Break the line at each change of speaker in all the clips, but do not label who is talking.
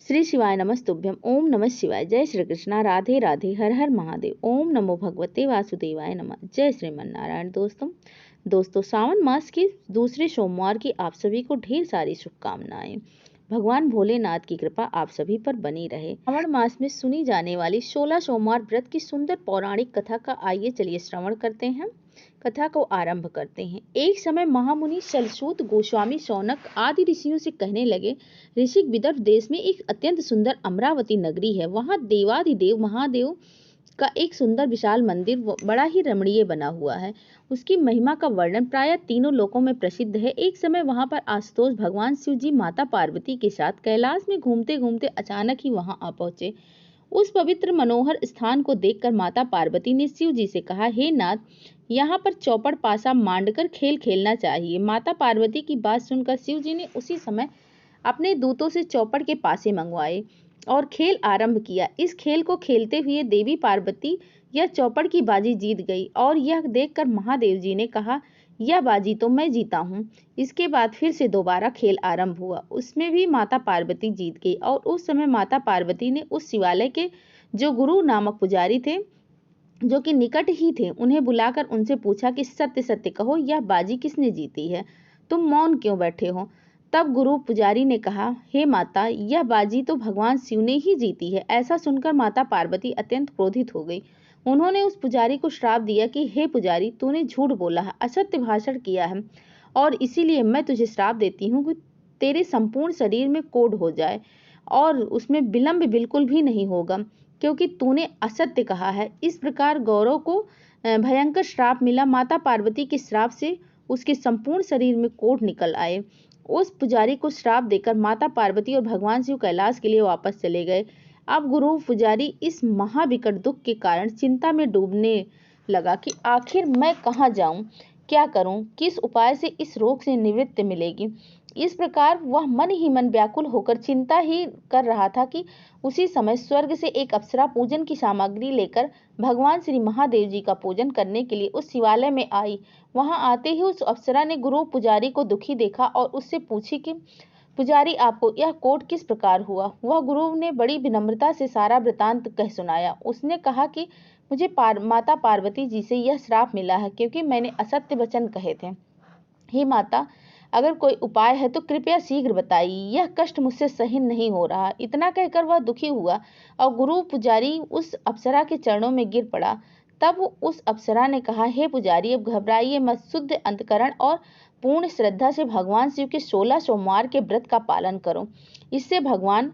श्री शिवाय नमस्तुभ्यम। ओम नमः शिवाय। जय श्री कृष्णा। राधे राधे। हर हर महादेव। ओम नमो भगवते वासुदेवाय नमः। जय श्रीमन्नारायण। दोस्तों सावन मास की दूसरे सोमवार की आप सभी को ढेर सारी शुभकामनाएं। भगवान भोलेनाथ की कृपा आप सभी पर बनी रहे। श्रावण मास में सुनी जाने वाली 16 सोमवार व्रत की सुंदर पौराणिक कथा का आइए चलिए श्रवण करते हैं। कथा को आरंभ करते हैं। एक समय महामुनि सलसूत गोस्वामी शौनक आदि ऋषियों से कहने लगे, ऋषिक विदर्भ देश में एक अत्यंत सुंदर अमरावती नगरी है। वहां देवाधिदेव महादेव का एक सुंदर विशाल मंदिर बड़ा ही रमणीय बना हुआ है। उसकी महिमा का वर्णन प्रायः तीनों लोकों में प्रसिद्ध है। एक समय वहां पर आशुतोष भगवान शिव जी माता पार्वती के साथ कैलाश में घूमते घूमते अचानक ही वहां आ पहुंचे। उस पवित्र मनोहर स्थान को देखकर माता पार्वती ने शिव जी से कहा, हे नाथ, यहाँ पर चौपड़ पासा मांडकर खेल खेलना चाहिए। माता पार्वती की बात सुनकर शिव जी ने उसी समय अपने दूतों से चौपड़ के पासे मंगवाए और खेल आरंभ किया। इस खेल को खेलते हुए देवी पार्वती यह चौपड़ की बाजी जीत गई और यह देखकर महादेव जी ने कहा, यह बाजी तो मैं जीता हूँ। इसके बाद फिर से दोबारा खेल आरंभ हुआ। उसमें भी माता पार्वती जीत गई और उस समय माता पार्वती ने उस शिवालय के जो गुरु नामक पुजारी थे, जो कि निकट ही थे, उन्हें बुलाकर उनसे पूछा कि सत्य सत्य कहो, यह बाजी किसने जीती है? तुम मौन क्यों बैठे हो? तब गुरु पुजारी ने कहा, हे माता, यह बाजी तो भगवान शिव ने ही जीती है। ऐसा सुनकर माता पार्वती अत्यंत क्रोधित हो गई। उन्होंने उस पुजारी को श्राप दिया कि हे पुजारी, तूने झूठ बोला है, असत्य भाषण किया है और इसीलिए मैं तुझे श्राप देती हूँ कि तेरे संपूर्ण शरीर में कोढ़ हो जाए और उसमें विलंब बिल्कुल भी नहीं होगा, क्योंकि तूने असत्य कहा है। इस प्रकार गौरव को भयंकर श्राप मिला। माता पार्वती के श्राप से उसके संपूर्ण शरीर में कोढ़ निकल आए। उस पुजारी को श्राप देकर माता पार्वती और भगवान शिव कैलाश के लिए वापस चले गए। अब गुरु पुजारी इस महाविकट दुख के कारण चिंता में डूबने लगा कि आखिर मैं कहाँ जाऊं, क्या करूं, किस उपाय से इस रोग से निवृत्ति मिलेगी। इस प्रकार वह मन ही मन व्याकुल होकर चिंता ही कर रहा था कि उसी समय स्वर्ग से एक अप्सरा पूजन की सामग्री लेकर भगवान श्री महादेव जी का पूजन करने के लिए उस शिवालय में आई। वहां आते ही उस अप्सरा ने गुरु पुजारी को दुखी देखा और उससे पूछी कि पुजारी, आपको यह कोढ़ किस प्रकार हुआ? वह गुरु ने बड़ी विनम्रता से सारा वृतांत कह सुनाया। उसने कहा कि मुझे माता पार्वती जी से यह श्राप मिला है क्योंकि मैंने असत्य वचन कहे थे। हे माता, अगर कोई उपाय है तो कृपया शीघ्र बताइए, यह कष्ट मुझसे सहन नहीं हो रहा। इतना कहकर वह दुखी हुआ और गुरु पुजारी उस अप्सरा के चरणों में गिर पड़ा। तब उस अप्सरा ने कहा, हे पुजारी, अब घबराइए मत, शुद्ध अंतकरण और पूर्ण श्रद्धा से भगवान शिव के 16 सोमवार के व्रत का पालन करो, इससे भगवान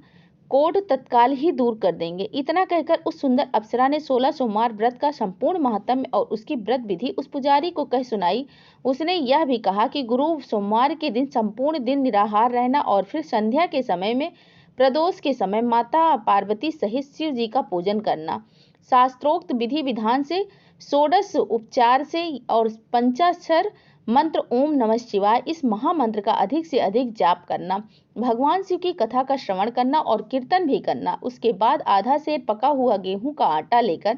कोढ़ तत्काल ही दूर कर देंगे। इतना कहकर उस सुंदर अप्सरा ने 16 सोमवार व्रत का संपूर्ण महात्म्य और उसकी व्रत विधि उस पुजारी को कह सुनाई। उसने यह भी कहा कि गुरु सोमवार के दिन संपूर्ण दिन निराहार रहना और फिर संध्या के समय में प्रदोष के समय माता पार्वती सहित शिव जी का पूजन करना, शास्त्रोक्त विधि विधान से, षोडश उपचार से और पंचाक्षर मंत्र ओम नमः शिवाय, इस महामंत्र का अधिक से अधिक जाप करना, भगवान शिव की कथा का श्रवण करना और कीर्तन भी करना। उसके बाद आधा सेर पका हुआ गेहूं का आटा लेकर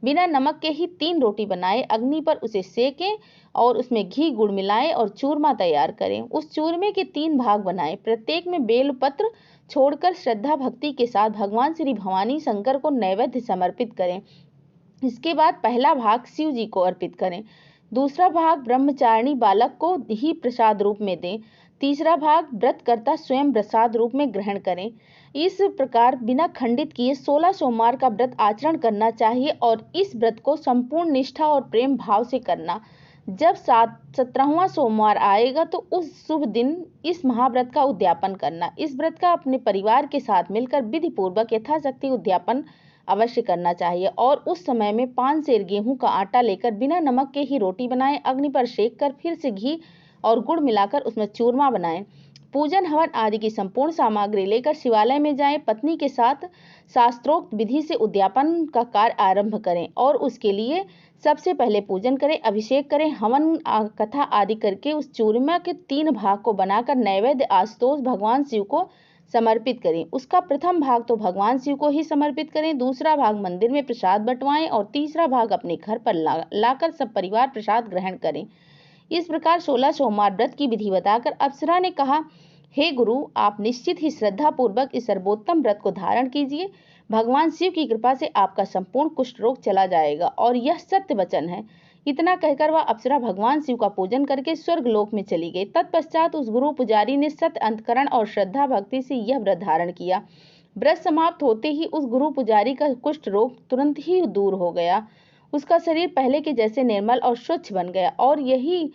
बिना नमक के ही 3 रोटी बनाए, अग्नि पर उसे सेकें और उसमें घी गुड़ मिलाएं और चूरमा तैयार करें। उस चूरमे के 3 भाग बनाएं, प्रत्येक में बेलपत्र छोड़कर श्रद्धा भक्ति के साथ भगवान श्री भवानी शंकर को नैवेद्य समर्पित करें। इसके बाद पहला भाग शिव जी को अर्पित करें, दूसरा भाग ब्रह्मचारिणी बालक को ही प्रसाद रूप में दें, तीसरा भाग व्रतकर्ता स्वयं प्रसाद रूप में ग्रहण करें। इस प्रकार बिना खंडित किए 16 सोमवार का व्रत आचरण करना चाहिए और इस व्रत को संपूर्ण निष्ठा और प्रेम भाव से करना। जब 17वां सोमवार आएगा तो उस शुभ दिन इस महाव्रत का उद्यापन करना। इस व्रत का अपने परिवार के साथ मिलकर विधि पूर्वक यथाशक्ति उद्यापन अवश्य करना चाहिए और उस समय में 5 सेर गेहूं का आटा लेकर बिना नमक के ही रोटी बनाएं, अग्नि पर सेक कर फिर से घी और गुड़ मिलाकर उसमें चूरमा बनाएं। पूजन हवन आदि की संपूर्ण सामग्री लेकर शिवालय में जाएं, पत्नी के साथ शास्त्रोक्त विधि से उद्यापन का कार्य आरंभ करें और उसके लिए सबसे पहले पूजन करें, अभिषेक करें, हवन कथा आदि करके उस चूरमा के 3 भाग को बनाकर नैवेद्य आशुतोष भगवान शिव को समर्पित करें। उसका प्रथम भाग तो भगवान शिव को ही समर्पित करें, दूसरा भाग मंदिर में प्रसाद बंटवाएं और तीसरा भाग अपने घर पर लाकर सब परिवार प्रसाद ग्रहण करें। इस प्रकार 16 सोमवार व्रत की विधि बताकर अप्सरा ने कहा, हे गुरु, आप निश्चित ही श्रद्धा पूर्वक इस सर्वोत्तम व्रत को धारण कीजिए। भगवान शिव की कृपा से आपका संपूर्ण कुष्ठ रोग चला जाएगा और यह सत्य वचन है। इतना कहकर वह अप्सरा भगवान शिव का पूजन करके स्वर्ग लोक में चली गई। तत्पश्चात उस गुरु पुजारी ने सत्य अंतकरण और श्रद्धा भक्ति से यह व्रत धारण किया। व्रत समाप्त होते ही उस गुरु पुजारी का कुष्ठ रोग तुरंत ही दूर हो गया। उसका शरीर पहले के जैसे निर्मल और स्वच्छ बन गया। और यही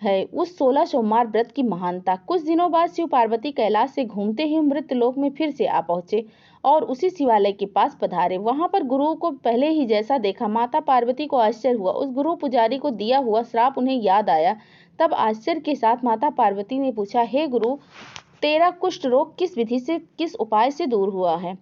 है उस 16 सोमवार व्रत की महानता। कुछ दिनों बाद शिव पार्वती कैलाश से घूमते ही मृत्यु लोक में फिर से आ पहुंचे और उसी शिवालय के पास पधारे। वहां पर गुरु को पहले ही जैसा देखा, माता पार्वती को आश्चर्य हुआ। उस गुरु पुजारी को दिया हुआ श्राप उन्हें याद आया। तब आश्चर्य के साथ माता पार्वती ने पूछा, हे गुरु, तेरा कुष्ठ रोग किस विधि से, किस उपाय से दूर हुआ है?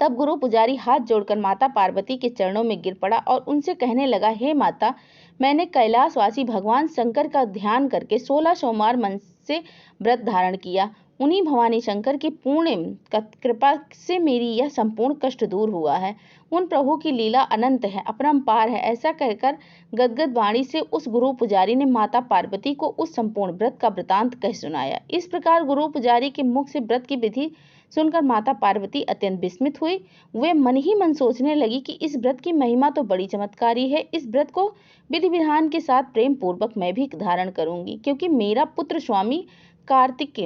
तब गुरु पुजारी हाथ जोड़कर माता पार्वती के चरणों में गिर पड़ा और उनसे कहने लगा, हे माता, मैंने कैलाशवासी भगवान शंकर का ध्यान करके 16 सोमवार मन से व्रत धारण किया। उन्हीं भवानी शंकर की पूर्ण कृपा से मेरी यह संपूर्ण कष्ट दूर हुआ है। उन प्रभु की लीला अनंत है, अपरंपार है। ऐसा कहकर गदगद वाणी से उस गुरु पुजारी ने माता पार्वती को उस संपूर्ण व्रत का वृतांत कह सुनाया। इस प्रकार गुरु पुजारी के मुख से व्रत की विधि सुनकर माता पार्वती अत्यंत विस्मित हुई। वे मन ही मन सोचने लगी कि इस व्रत की महिमा तो बड़ी चमत्कारी है। इस व्रत को विधि विधान के साथ प्रेम पूर्वक मैं भी धारण करूंगी, क्योंकि मेरा पुत्र स्वामी कार्तिक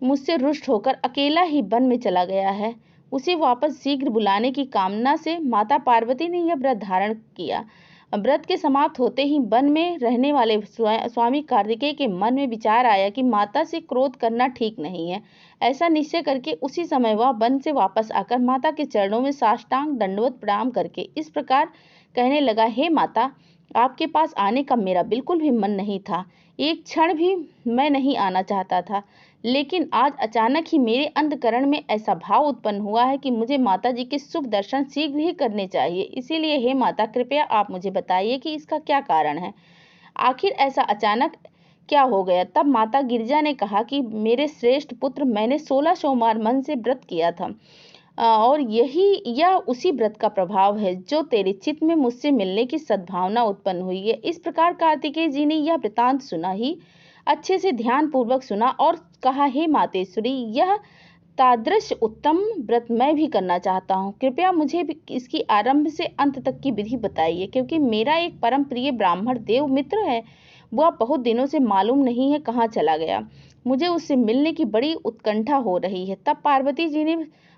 मुझसे रुष्ट होकर अकेला ही वन में चला गया है। उसे वापस शीघ्र बुलाने की कामना से माता पार्वती ने यह व्रत धारण किया। व्रत के समाप्त होते ही वन में रहने वाले स्वामी कार्तिकेय के मन में विचार आया कि माता से क्रोध करना ठीक नहीं है। ऐसा निश्चय करके उसी समय वह वन से वापस आकर माता के चरणों में साष्टांग दंडवत प्रणाम करके इस प्रकार कहने लगा, हे माता, आपके पास आने का मेरा बिल्कुल भी मन नहीं था। एक क्षण भी मैं नहीं आना चाहता था, लेकिन आज अचानक ही मेरे अंतःकरण में ऐसा भाव उत्पन्न हुआ है कि मुझे माता जी के शुभ दर्शन शीघ्र ही करने चाहिए। इसीलिए हे माता, कृपया आप मुझे बताइए कि इसका क्या कारण है। आखिर ऐसा अचानक क्या हो गया? तब माता गिरिजा ने कहा कि मेरे श्रेष्ठ पुत्र, मैंने 16 सोमवार मन से व्रत किया था और यह उसी व्रत का प्रभाव है जो तेरे चित्त में मुझसे मिलने की सद्भावना उत्पन्न हुई है। इस प्रकार कार्तिकेय जी ने यह वृतांत सुना ही अच्छे से ध्यान पूर्वक सुना और कहा, हे मातेश्वरी, यह तादृश उत्तम व्रत मैं भी करना चाहता हूँ। कृपया मुझे भी इसकी आरंभ से अंत तक की विधि बताइए, क्योंकि मेरा एक परम प्रिय ब्राह्मण देव मित्र है। वह बहुत दिनों से मालूम नहीं है कहाँ चला गया। मुझे उससे मिलने की बड़ी उत्कंठा हो रही है। तब पार्वती जी ने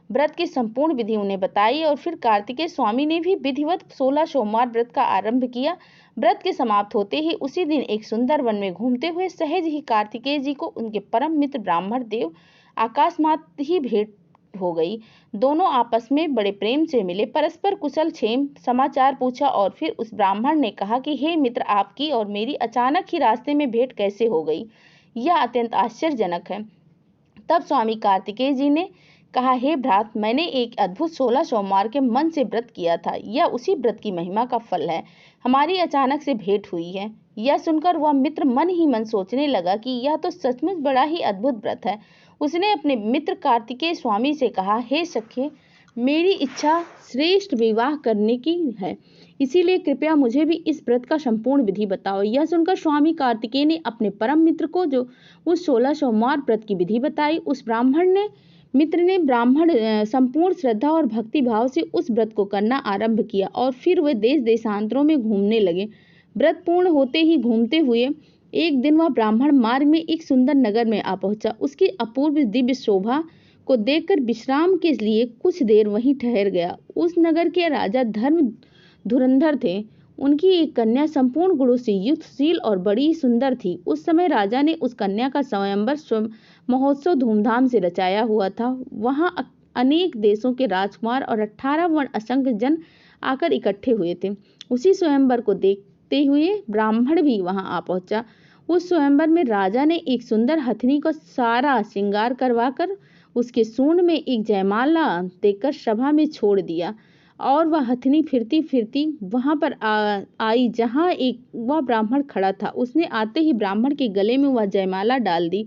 व्रत की संपूर्ण विधि उन्हें बताई और फिर कार्तिकेय स्वामी ने भी विधिवत 16 सोमवार व्रत का आरंभ किया। व्रत के समाप्त होते ही उसी दिन एक सुंदर वन में घूमते हुए सहज ही कार्तिकेय जी को उनके परम मित्र ब्राह्मण देव आकाशमात ही भेंट हो गई। दोनों आपस में बड़े प्रेम से मिले, परस्पर कुशल क्षेम समाचार पूछा और फिर उस ब्राह्मण ने कहा कि हे मित्र, आपकी और मेरी अचानक ही रास्ते में भेंट कैसे हो गई? यह अत्यंत आश्चर्यजनक है। तब स्वामी कार्तिकेय जी ने कहा, हे भ्रात, मैंने एक अद्भुत 16 सोमवार के मन से व्रत किया था। यह उसी व्रत की महिमा का फल है। हमारी अचानक से भेंट हुई है। यह सुनकर वह मित्र मन ही मन सोचने लगा कि यह तो सचमुच बड़ा ही अद्भुत व्रत है। उसने अपने मित्र कार्तिकेय स्वामी से कहा, हे सखे, मेरी इच्छा श्रेष्ठ विवाह करने की है, इसीलिए कृपया मुझे भी इस व्रत का संपूर्ण विधि बताओ। यह सुनकर स्वामी कार्तिकेय ने अपने परम मित्र को जो उस 16 सोमवार व्रत की विधि बताई। उस मित्र ने संपूर्ण श्रद्धा और भक्ति भाव से उस व्रत को करना आरंभ किया और फिर वे देश देशांतरों में घूमने लगे। व्रत पूर्ण होते ही घूमते हुए एक दिन वह ब्राह्मण मार्ग में एक सुंदर नगर में आ पहुंचा। उसकी अपूर्व दिव्य शोभा को देखकर विश्राम के लिए कुछ देर वहीं ठहर गया। उस नगर के राजा धर्म धुरंधर थे। उनकी एक कन्या संपूर्ण गुणों से युक्तशील और बड़ी सुंदर थी। उस समय राजा ने उस कन्या का स्वयंवर महोत्सव धूमधाम से रचाया हुआ था। वहां अनेक देशों के राजकुमार और 18 वर्ण असंख्य जन आकर इकट्ठे हुए थे। उसी स्वयंवर को देखते हुए ब्राह्मण भी वहां आ पहुंचा। उस स्वयंवर में राजा ने एक सुंदर हथिनी को सारा श्रृंगार करवाकर उसके सूंड में एक जयमाला देकर सभा में छोड़ दिया और वह हथिनी फिरती फिरती वहां पर आई जहां वह ब्राह्मण खड़ा था। उसने आते ही ब्राह्मण के गले में वह जयमाला डाल दी।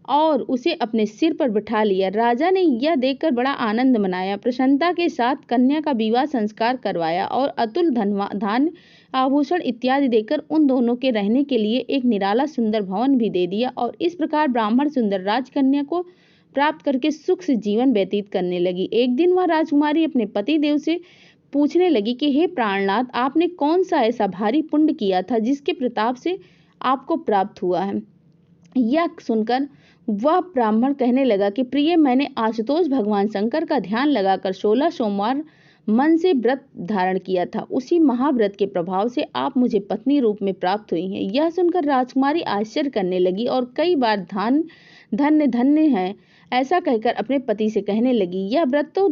और उसे अपने सिर पर बिठा लिया। राजा ने यह देखकर बड़ा आनंद मनाया, प्रसन्नता के साथ कन्या का विवाह संस्कार करवाया और अतुल धान्य आभूषण इत्यादि देकर उन दोनों के रहने के लिए एक निराला सुंदर भवन भी दे दिया। और इस प्रकार ब्राह्मण सुंदर राजकन्या को प्राप्त करके सुख से जीवन व्यतीत करने लगी। एक दिन वह राजकुमारी अपने पति देव से पूछने लगी कि हे प्राणनाथ, आपने कौन सा ऐसा भारी पुण्य किया था जिसके प्रताप से आपको प्राप्त हुआ है। यह सुनकर वह ब्राह्मण कहने लगा कि प्रिय, मैंने आशुतोष भगवान शंकर का ध्यान लगाकर 16 सोमवार मन से व्रत धारण किया था। उसी महाव्रत के प्रभाव से आप मुझे पत्नी रूप में प्राप्त हुई हैं। यह सुनकर राजकुमारी आश्चर्य करने लगी और कई बार धन्य धन्य है ऐसा कहकर अपने पति से कहने लगी, यह व्रत तो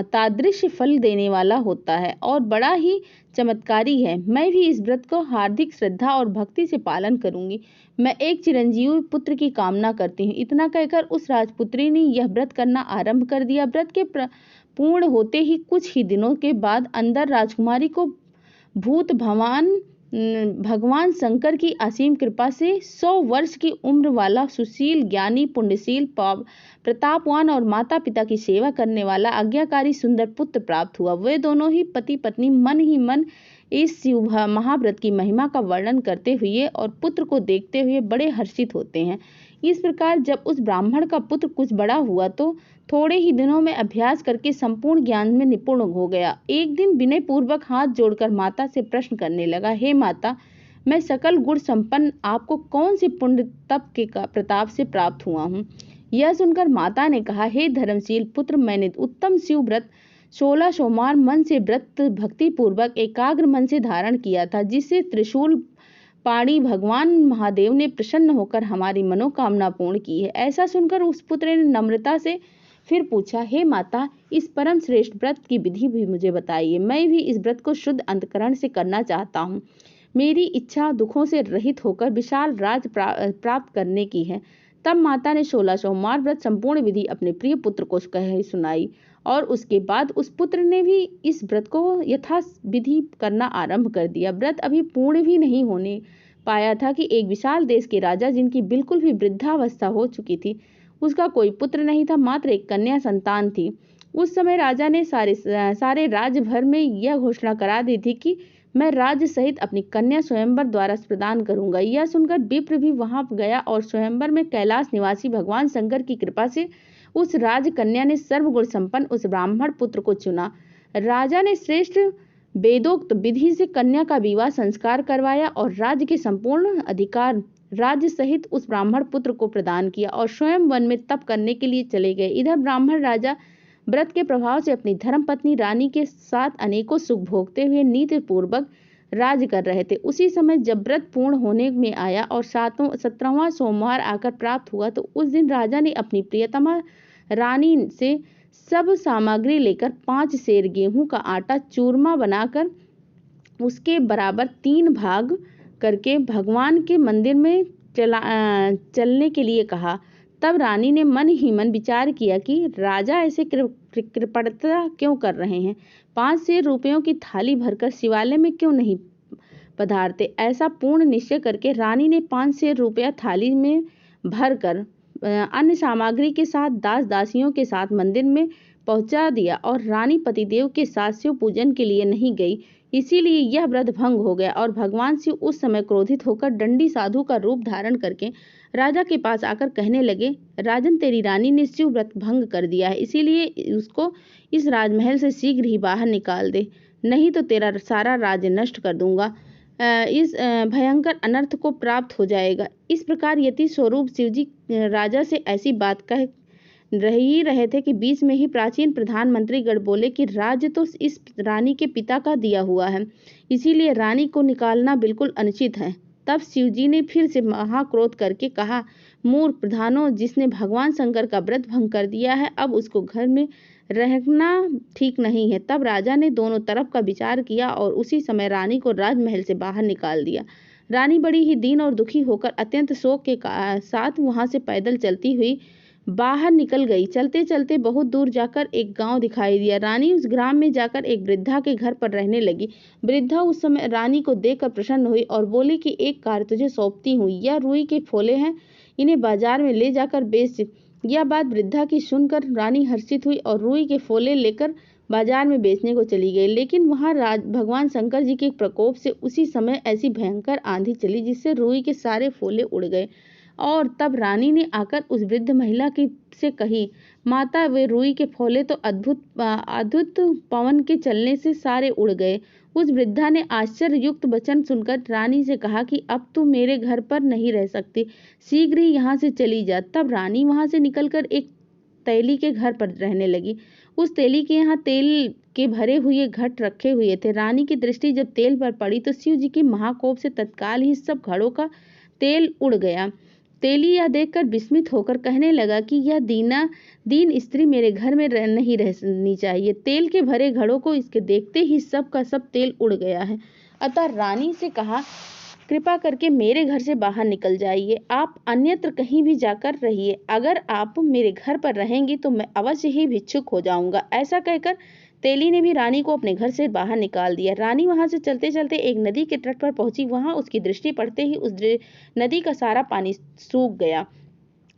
तादृश फल देने वाला होता है और बड़ा ही चमत्कारी है। मैं भी इस व्रत को हार्दिक श्रद्धा और भक्ति से पालन करूंगी। मैं एक चिरंजीवी पुत्र की कामना करती हूँ। इतना कहकर उस राजपुत्री ने यह व्रत करना आरंभ कर दिया। व्रत के पूर्ण होते ही कुछ ही दिनों के बाद अंदर राजकुमारी को भूत भगवान शंकर की असीम कृपा से 100 वर्ष की उम्र वाला सुशील, ज्ञानी, पुण्यशील, प्रतापवान और माता पिता की सेवा करने वाला आज्ञाकारी सुंदर पुत्र प्राप्त हुआ। वे दोनों ही पति पत्नी मन ही मन इस शिव महाव्रत की महिमा का वर्णन करते हुए और पुत्र को देखते हुए बड़े हर्षित होते हैं। इस प्रकार जब उस ब्राह्मण का पुत्र कुछ बड़ा हुआ तो थोड़े ही दिनों में अभ्यास करके संपूर्ण ज्ञान में निपुण हो गया। एक दिन विनय पूर्वक हाथ जोड़कर माता से प्रश्न करने लगा, हे माता, मैं सकल गुण संपन्न आपको कौन से पुण्य तप के प्रताप से प्राप्त हुआ हूँ। यह सुनकर माता ने कहा, हे धर्मशील पुत्र, मैंने उत्तम शिव व्रत 16 सोमवार मन से व्रत भक्ति पूर्वक एकाग्र मन से धारण किया था, जिससे त्रिशूल पाणी भगवान महादेव ने प्रसन्न होकर हमारी मनोकामना पूर्ण की है। ऐसा सुनकर उस पुत्र ने नम्रता से फिर पूछा, हे माता, इस परम श्रेष्ठ व्रत की विधि भी मुझे बताइए। मैं भी इस व्रत को शुद्ध अंतकरण से करना चाहता हूँ। मेरी इच्छा दुखों से रहित होकर विशाल राज प्राप्त करने की है। तब माता ने 16 सोमवार व्रत संपूर्ण विधि अपने प्रिय पुत्र को कह सुनाई और उसके बाद उस पुत्र ने भी इस व्रत को यथा विधि करना आरंभ कर दिया। व्रत अभी पूर्ण भी नहीं होने पाया था कि एक विशाल देश के राजा, जिनकी बिल्कुल भी वृद्धावस्था हो चुकी थी, उसका कोई पुत्र नहीं था, मात्र एक कन्या संतान थी। उस समय राजा ने सारे राज्य भर में यह घोषणा करा दी थी कि मैं राज्य सहित अपनी कन्या स्वयंवर द्वारा प्रदान करूंगा। यह सुनकर विप्र भी वहां गया और स्वयंवर में कैलाश निवासी भगवान शंकर की कृपा से उस राजकन्या ने सर्वगुण संपन्न उस ब्राह्मण पुत्र को चुना। राजा ने श्रेष्ठ वेदोक्त विधि से कन्या का विवाह संस्कार करवाया और राज्य के संपूर्ण अधिकार राज्य सहित उस ब्राह्मण पुत्र को प्रदान किया और स्वयं वन में तप करने के लिए चले गए। इधर ब्राह्मण राजा व्रत के प्रभाव से अपनी धर्मपत्नी रानी के साथ अनेकों सुख भोगते हुए नीति पूर्वक राज कर रहे थे। उसी समय जब व्रत पूर्ण होने में आया और 17वां सोमवार आकर प्राप्त हुआ तो उस दिन राजा ने अपनी प्रियतमा रानी से सब सामग्री लेकर 5 सेर गेहूं का आटा चूरमा बनाकर उसके बराबर 3 भाग करके भगवान के मंदिर में चलने के लिए कहा। तब रानी ने मन ही मन विचार किया कि राजा ऐसे कृपणता क्यों कर रहे हैं, 5 सेर रुपयों की थाली भरकर शिवालय में क्यों नहीं पधारते। ऐसा पूर्ण निश्चय करके रानी ने 5 सेर रुपया थाली में भरकर अन्य सामग्री के साथ दास दासियों के साथ मंदिर में पहुंचा दिया और रानी पतिदेव के साथ शिव पूजन के लिए नहीं गई। इसीलिए यह व्रत भंग हो गया और भगवान शिव उस समय क्रोधित होकर दंडी साधु का रूप धारण करके राजा के पास आकर कहने लगे, राजन, तेरी रानी ने शिव व्रत भंग कर दिया है, इसीलिए उसको इस राजमहल से शीघ्र ही बाहर निकाल दे, नहीं तो तेरा सारा राज्य नष्ट कर दूंगा। इस भयंकर अनर्थ को प्राप्त हो जाएगा। इस प्रकार यति स्वरूप शिवजी राजा से ऐसी बात कह रहे थे कि बीच में ही प्राचीन प्रधानमंत्री गण बोले कि राज्य तो इस रानी के पिता का दिया हुआ है, इसीलिए रानी को निकालना बिल्कुल अनुचित है। तब शिवजी ने फिर से महाक्रोध करके कहा, मूर्ख प्रधानों, जिसने भगवान शंकर का व्रत भंग कर दिया है, अब उसको घर में रहना ठीक नहीं है। तब राजा ने दोनों तरफ का विचार किया और उसी समय रानी को राजमहल से बाहर निकाल दिया। रानी बड़ी ही दीन और दुखी होकर अत्यंत शोक के साथ वहां से पैदल चलती हुई बाहर निकल गई। चलते चलते बहुत दूर जाकर एक गांव दिखाई दिया। रानी उस ग्राम में जाकर एक वृद्धा के घर पर रहने लगी। वृद्धा उस समय रानी को देखकर प्रसन्न हुई और बोली कि एक कार्य तुझे सौंपती हूँ। यह रुई के फोले हैं, इन्हें बाजार में ले जाकर बेच। यह बात वृद्धा की सुनकर रानी हर्षित हुई और रुई के फोले लेकर बाजार में बेचने को चली गई। लेकिन वहां भगवान शंकर जी के प्रकोप से उसी समय ऐसी भयंकर आंधी चली जिससे रुई के सारे फोले उड़ गए। और तब रानी ने आकर उस वृद्ध महिला की से कही, माता, वे रुई के फोले तो अद्भुत पवन के चलने से सारे उड़ गए। उस वृद्धा ने आश्चर्य युक्त वचन सुनकर रानी से कहा कि अब तू मेरे घर पर नहीं रह सकती, शीघ्र ही यहाँ से चली जा। तब रानी वहां से निकलकर एक तेली के घर पर रहने लगी। उस तेली के यहाँ तेल के भरे हुए घट रखे हुए थे। रानी की दृष्टि जब तेल पर पड़ी तो शिव जी के महाकोप से तत्काल ही सब घड़ों का तेल उड़ गया। तेली यह देखकर विस्मित होकर कहने लगा कि यह दीन स्त्री मेरे घर में नहीं रहनी चाहिए। तेल के भरे घड़ों को इसके देखते ही सब का सब तेल उड़ गया है। अतः रानी से कहा, कृपा करके मेरे घर से बाहर निकल जाइए, आप अन्यत्र कहीं भी जाकर रहिए। अगर आप मेरे घर पर रहेंगी तो मैं अवश्य ही भिक्षुक हो जाऊंगा। ऐसा कहकर तेली ने भी रानी को अपने घर से बाहर निकाल दिया। रानी वहां से चलते चलते एक नदी के तट पर पहुंची। वहां उसकी दृष्टि पड़ते ही उस नदी का सारा पानी सूख गया।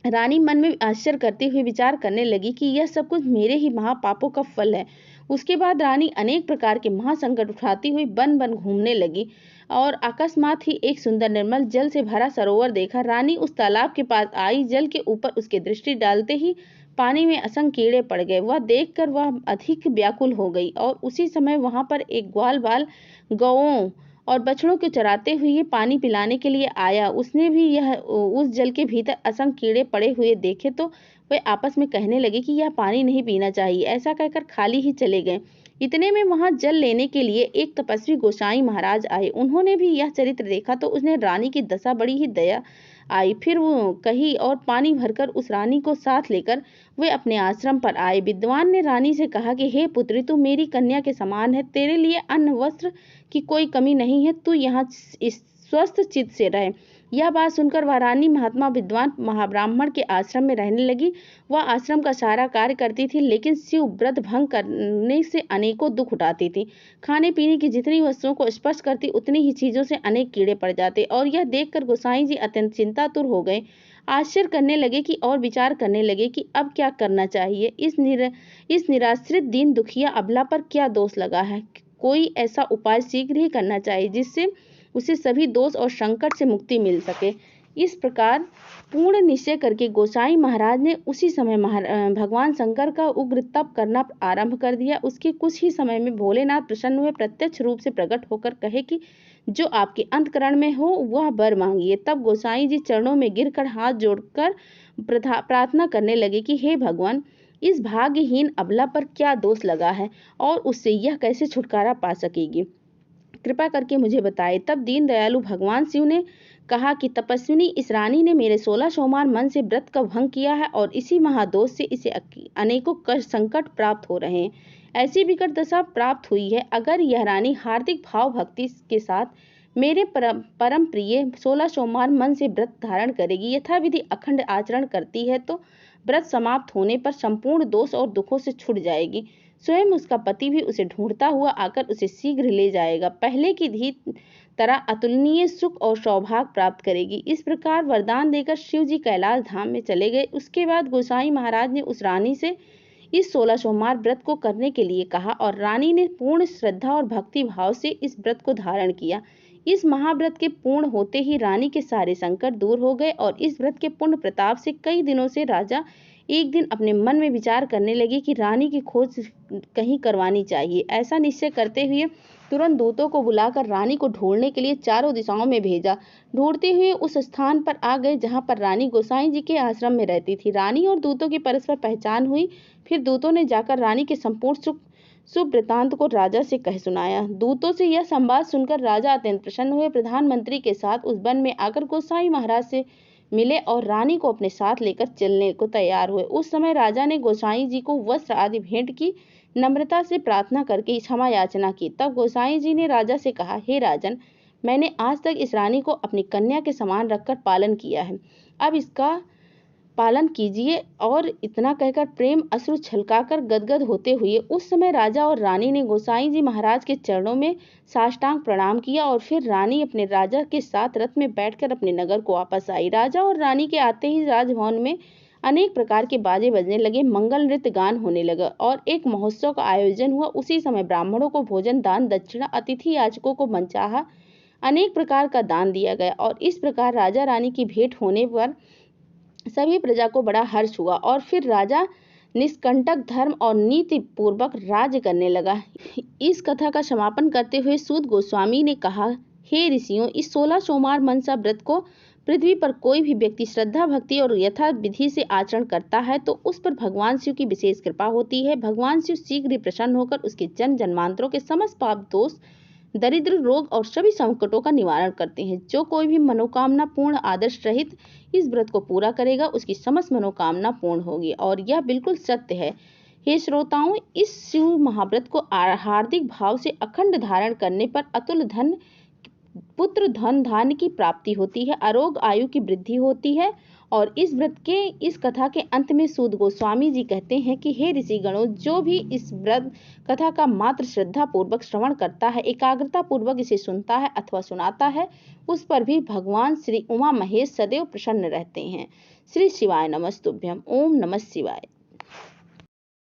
रानी मन में आश्चर्य करते हुए विचार करने लगी कि यह सब कुछ मेरे ही महापापों का फल है। उसके बाद रानी अनेक प्रकार के महासंकट उठाती हुई वन वन घूमने लगी और अकस्मात ही एक सुंदर निर्मल जल से भरा सरोवर देखा। रानी उस तालाब के पास आई। जल के ऊपर उसकी दृष्टि डालते ही पानी में असंख्य कीड़े पड़ गए। वह देखकर वह अधिक व्याकुल हो गई और उसी समय वहां पर एक ग्वाल बाल गौओं और बछड़ों को चराते हुए पानी पिलाने के लिए आया। उसने भी यह उस जल के भीतर असंख्य कीड़े पड़े हुए देखे तो वे आपस में कहने लगे कि यह पानी नहीं पीना चाहिए। ऐसा कहकर खाली ही चले गए। इतने में वहां जल लेने के लिए एक तपस्वी गोसाई महाराज आए। उन्होंने भी यह चरित्र देखा तो उसने रानी की दशा बड़ी ही दया आई। फिर वो कही और पानी भरकर उस रानी को साथ लेकर वे अपने आश्रम पर आए। विद्वान ने रानी से कहा कि हे पुत्री, तू मेरी कन्या के समान है, तेरे लिए अन्न वस्त्र की कोई कमी नहीं है, तू यहाँ स्वस्थ चित्त से रहे। यह बात सुनकर वह रानी महात्मा विद्वान महाब्राह्मण के आश्रम में रहने लगी। वह आश्रम का सारा कार्य करती थी, लेकिन शिव व्रत भंग करने से अनेकों दुख उठाती थी। खाने पीने की जितनी वस्तुओं को स्पर्श करती उतनी ही चीजों से अनेक कीड़े पड़ जाते। और यह देखकर गोसाई जी अत्यंत चिंतातुर हो गए। आश्चर्य करने लगे कि और विचार करने लगे कि अब क्या करना चाहिए। इस निराश्रित दीन दुखिया अबला पर क्या दोष लगा है। कोई ऐसा उपाय शीघ्र ही करना चाहिए जिससे उसे सभी दोष और संकट से मुक्ति मिल सके। इस प्रकार पूर्ण निश्चय करके गोसाई महाराज ने उसी समय भगवान शंकर का उग्र तप करना आरंभ कर दिया। उसके कुछ ही समय में भोलेनाथ प्रसन्न हुए, प्रत्यक्ष रूप से प्रकट होकर कहे कि जो आपके अंतकरण में हो वह वर मांगिए। तब गोसाई जी चरणों में गिरकर हाथ जोड़कर प्रार्थना करने लगे कि हे भगवान, इस भाग्यहीन अबला पर क्या दोष लगा है और उससे यह कैसे छुटकारा पा सकेगी, कृपा करके मुझे बताए। तब दीन दयालु भगवान शिव ने कहा कि तपस्विनी, इस रानी ने मेरे 16 सोमवार मन से व्रत का भंग किया है और इसी महादोष से इसे अनेकों कष्ट संकट प्राप्त हो रहे हैं। ऐसी विकट दशा प्राप्त हुई है। अगर यह रानी हार्दिक भाव भक्ति के साथ मेरे परम प्रिय 16 सोमवार मन से व्रत धारण करेगी, यथाविधि अखंड आचरण करती है, तो व्रत समाप्त होने पर संपूर्ण दोष और दुखों से छूट जाएगी। स्वयं उसका पति भी उसे ढूंढता हुआ आकर उसे शीघ्र ले जाएगा। पहले की ही तरह अतुलनीय सुख और सौभाग्य प्राप्त करेगी। इस प्रकार वरदान देकर शिव जी कैलाश धाम में चले गए। उसके बाद गोसाई महाराज ने उस रानी से इस 16 सोमवार व्रत को करने के लिए कहा और रानी ने पूर्ण श्रद्धा और भक्ति भाव से इस व्रत को धारण किया। इस महाव्रत के पूर्ण होते ही रानी के सारे संकट दूर हो गए और इस व्रत के पुण्य प्रताप से कई दिनों से राजा एक दिन अपने मन में विचार करने लगे कि रानी की खोज कहीं करवानी चाहिए। ऐसा निश्चय करते हुए तुरंत दूतों को बुलाकर रानी को ढूंढने के लिए चारों दिशाओं में भेजा। ढूंढते हुए उस स्थान पर आ गए जहां पर रानी गोसाई जी के आश्रम में रहती थी। रानी और दूतों की परस्पर पहचान हुई। फिर दूतों ने जाकर रानी के संपूर्ण शुभ वृतांत को राजा से कह सुनाया। दूतों से यह संवाद सुनकर राजा अत्यंत प्रसन्न हुए। प्रधानमंत्री के साथ उस वन में आकर गोसाई महाराज से मिले और रानी को अपने साथ लेकर चलने को तैयार हुए। उस समय राजा ने गोसाई जी को वस्त्र आदि भेंट की, नम्रता से प्रार्थना करके क्षमा याचना की। तब गोसाई जी ने राजा से कहा, हे राजन, मैंने आज तक इस रानी को अपनी कन्या के समान रखकर पालन किया है। अब इसका पालन कीजिए। और इतना कहकर प्रेम अश्रु छलकाकर गदगद होते हुए उस समय राजा और रानी ने गोसाई जी महाराज के चरणों में साष्टांग प्रणाम किया और फिर रानी अपने राजा के साथ रथ में बैठकर अपने नगर को वापस आई। राजा और रानी के आते ही राजभवन में अनेक प्रकार के बाजे बजने लगे, मंगल नृत्य गान होने लगा और एक महोत्सव का आयोजन हुआ। उसी समय ब्राह्मणों को भोजन, दान दक्षिणा, अतिथि याचकों को मनचाहा अनेक प्रकार का दान दिया गया और इस प्रकार राजा रानी की भेंट होने पर सभी प्रजा को बड़ा हर्ष हुआ और फिर राजा निष्कंटक धर्म और नीति पूर्वक राज्य करने लगा। इस कथा का समापन करते हुए सूत गोस्वामी ने कहा, हे ऋषियों, इस 16 सोमवार मनसा व्रत को पृथ्वी पर कोई भी व्यक्ति श्रद्धा भक्ति और यथा विधि से आचरण करता है तो उस पर भगवान शिव की विशेष कृपा होती है। भगवान शिव शीघ्र ही प्रसन्न होकर उसके जन्म जन्मांतरों के समस्त पाप दोष, दरिद्र, रोग और सभी संकटों का निवारण करते हैं। जो कोई भी मनोकामना पूर्ण आदर्श रहित इस व्रत को पूरा करेगा उसकी समस्त मनोकामना पूर्ण होगी और यह बिल्कुल सत्य है। हे श्रोताओं, इस शिव महाव्रत को हार्दिक भाव से अखंड धारण करने पर अतुल धन, पुत्र, धन, धान्य की प्राप्ति होती है, आरोग्य, आयु की वृद्धि होती है। और इस व्रत के इस कथा के अंत में सूत गोस्वामी जी कहते हैं कि हे ऋषिगणों, जो भी इस व्रत कथा का मात्र श्रद्धा पूर्वक श्रवण करता है, एकाग्रता पूर्वक इसे सुनता है अथवा सुनाता है, उस पर भी भगवान श्री उमा महेश सदैव प्रसन्न रहते हैं। श्री शिवाय नमस्तुभ्यम। ओम नमः शिवाय।